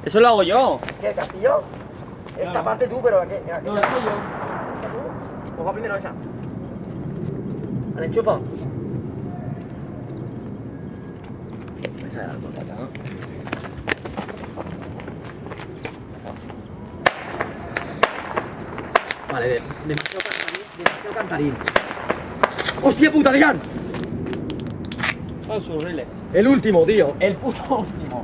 Eso lo hago yo. ¿Qué, el castillo? Esta parte tú, pero aquí. No, eso yo. Pues va primero esa. Al enchufa. Esa era la contacta, ¿no? Vale, demasiado cantarín. ¡Hostia puta, Adrián! Son sus riles. El último, tío. El puto último.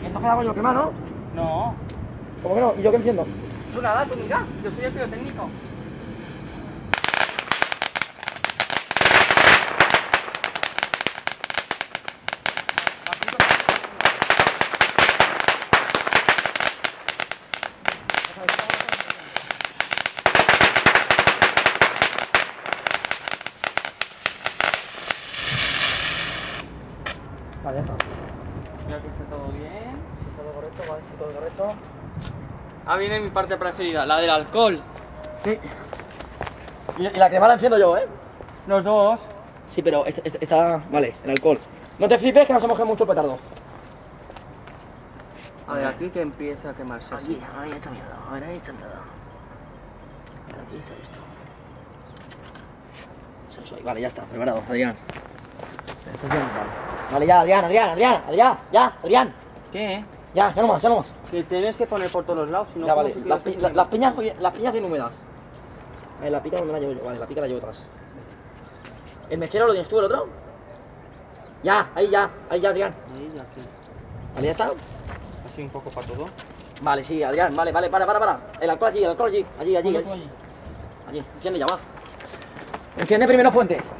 Entonces hago yo quemar, ¿no? No. ¿Cómo que no? ¿Y yo qué enciendo? Tú nada, tú mira. Yo soy el pirotécnico. Vale, ya está. Creo que está todo bien. Si está todo correcto, vale, si todo correcto. Ah, viene mi parte preferida, la del alcohol. Sí. Y la crema la enciendo yo, ¿eh? Los dos. Sí, pero está... Vale, el alcohol. No te flipes que no se moje mucho el petardo. A ver, aquí que empieza a quemarse así. Aquí, ahí echa mierda, ahí echa mierda. Aquí echa esto. Eso ahí. Vale, ya está, preparado, Adrián. Vale, ya, Adrián. ¿Qué? Ya no más. Que tienes que poner por todos los lados, si no... Ya, ¿cómo vale, se las queda piñas, oye, las piñas bien húmedas. La pica donde la llevo yo, vale, la pica la llevo atrás. ¿El mechero lo tienes tú, el otro? Ya, ahí ya, Adrián. ahí y aquí. Vale, ya está. Así un poco para todo. Vale, sí, Adrián, vale, para. El alcohol allí. Allí. Enciende ya, va. Enciende primero fuentes.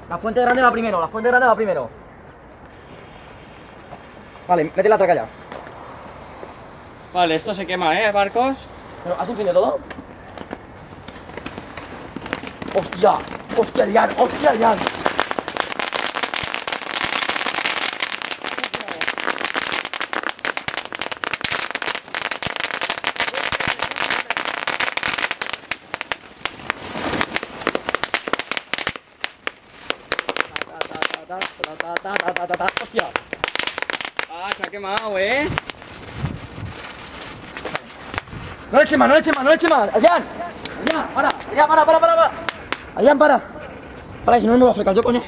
La fuente grande va primero, Vale, mete la traca ya. Vale, esto se quema, Marcos? ¿Pero has encendido todo? ¡Hostia, Adrián! ¡Hostia! Ah, se ha quemado, No le eche más. Adrián, para. Adrián, para. Para, si no me voy a frecar yo, coño.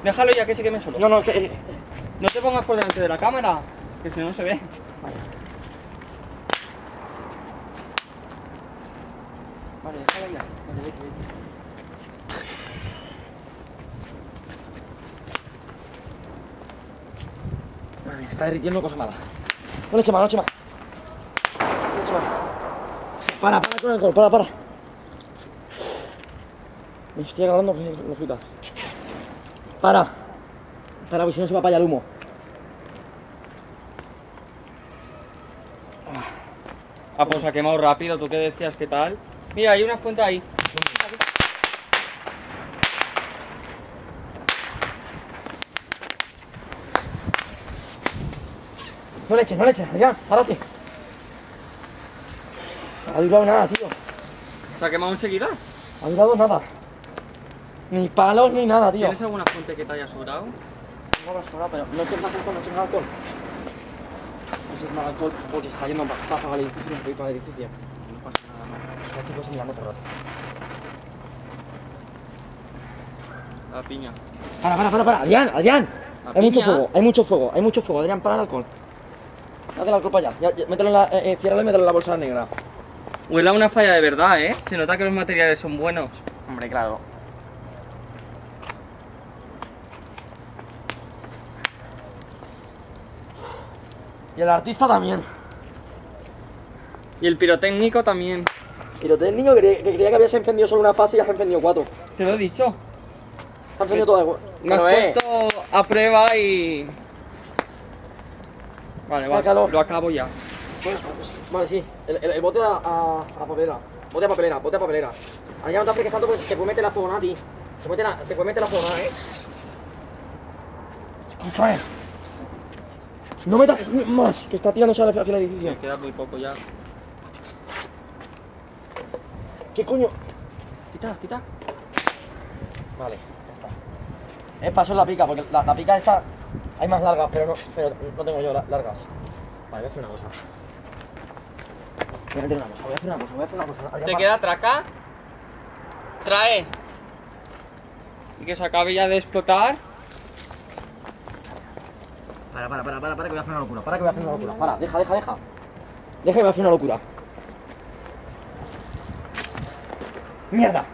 Déjalo ya que se queme solo. No, que... No te pongas por delante de la cámara, que si no se ve. Vale, déjalo ya. Vete. Madre mía, se está derritiendo cosa mala. No le eche más. Para con el alcohol, para. Me estoy agarrando los fritas. Para, porque si no se va para allá el humo. Ah, pues ha quemado rápido, ¿tú qué decías? ¿Qué tal? Mira, hay una fuente ahí. No le eches, Adrián, párate. No ha durado nada, tío. ¿Se ha quemado enseguida? Ha durado nada. Ni palos ni nada, tío. ¿Tienes alguna fuente que te haya sobrado? No me ha sobrado, pero no eches más alcohol, No eches más alcohol porque está yendo para apagar el edificio, no para el edificio. No pasa nada más. Los chicos mirando por rato. La piña. Para. Adrián. La Hay mucho piña. fuego. Adrián, para el alcohol. Haz el alcohol para allá. Ya, mételo en la... ciérralo y mételo en la bolsa negra. Huele a una falla de verdad, Se nota que los materiales son buenos. Hombre, claro. Y el artista también. Y el pirotécnico también. Pirotécnico que creía que habías encendido solo una fase y has encendido 4. Te lo he dicho. Se ha encendido todas. Me has puesto a prueba y... Vale, va, calor. lo acabo ya. Vale, sí. El bote a papelera. Bote a papelera. Ahí ya no te apliques tanto porque te puede meter la fogona a ti. Te puede meter la fogona, Escúchame. No metas más, que está tirándose hacia el edificio. Me queda muy poco ya. ¿Qué coño? Quita. Vale, ya está. Es paso en la pica, porque la pica esta hay más largas, pero no tengo yo largas. Vale, voy a hacer una cosa. Voy a hacer una cosa. ¿Te queda traca? Trae. Y que se acabe ya de explotar. Para, que voy a hacer una locura. Para, deja. Deja que voy a hacer una locura. ¡Mierda!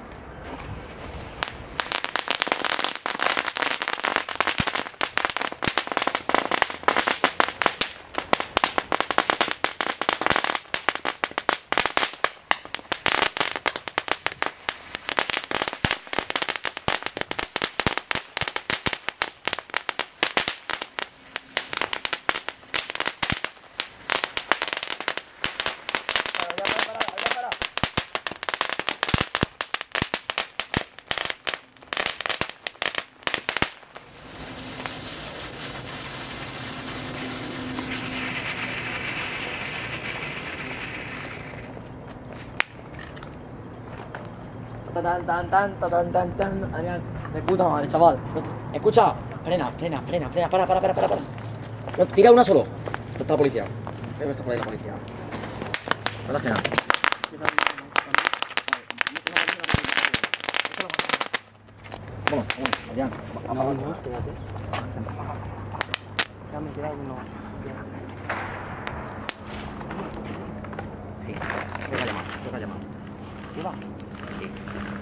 Tan. Adrián, de puta madre, chaval. Escucha, frena, para. No, tira una solo. ¿Dónde está la policía? Creo que está por ahí la policía. No te nada. Vamos, Adrián. Vamos. Ya me queda uno. Sí, toca llamar. ¿Qué va? Sí.